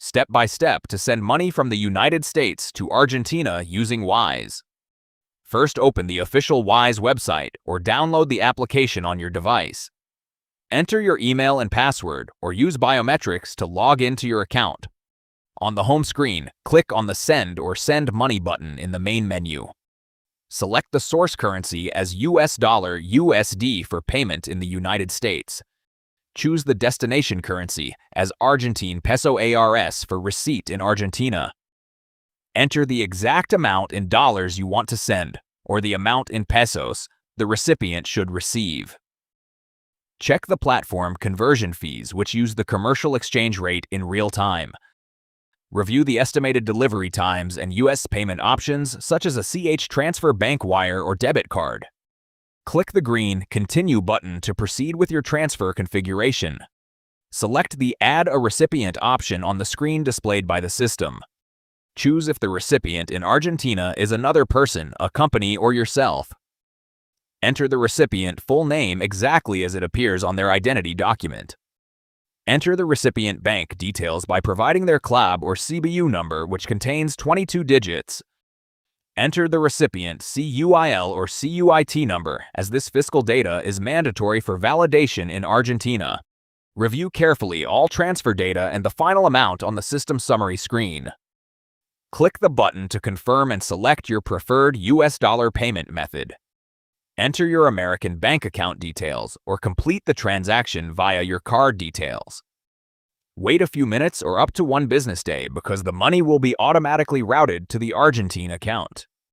step by step to send money from the United States to Argentina using Wise. First, open the official Wise website or download the application on your device. Enter your email and password or use biometrics to log into your account. On the home screen, click on the Send or Send Money button in the main menu. Select the source currency as US dollar USD for payment in the United States. Choose the destination currency as Argentine peso ARS for receipt in Argentina. Enter the exact amount in dollars you want to send, or the amount in pesos the recipient should receive. Check the platform conversion fees, which use the commercial exchange rate in real time. Review the estimated delivery times and U.S. payment options, such as a CH transfer bank wire or debit card. Click the green Continue button to proceed with your transfer configuration. Select the Add a Recipient option on the screen displayed by the system. Choose if the recipient in Argentina is another person, a company, or yourself. Enter the recipient full name exactly as it appears on their identity document. Enter the recipient bank details by providing their CLAB or CBU number, which contains 22 digits. Enter the recipient CUIL or CUIT number, as this fiscal data is mandatory for validation in Argentina. Review carefully all transfer data and the final amount on the system summary screen. Click the button to confirm and select your preferred US dollar payment method. Enter your American bank account details or complete the transaction via your card details. Wait a few minutes or up to 1 business day because the money will be automatically routed to the Argentine account.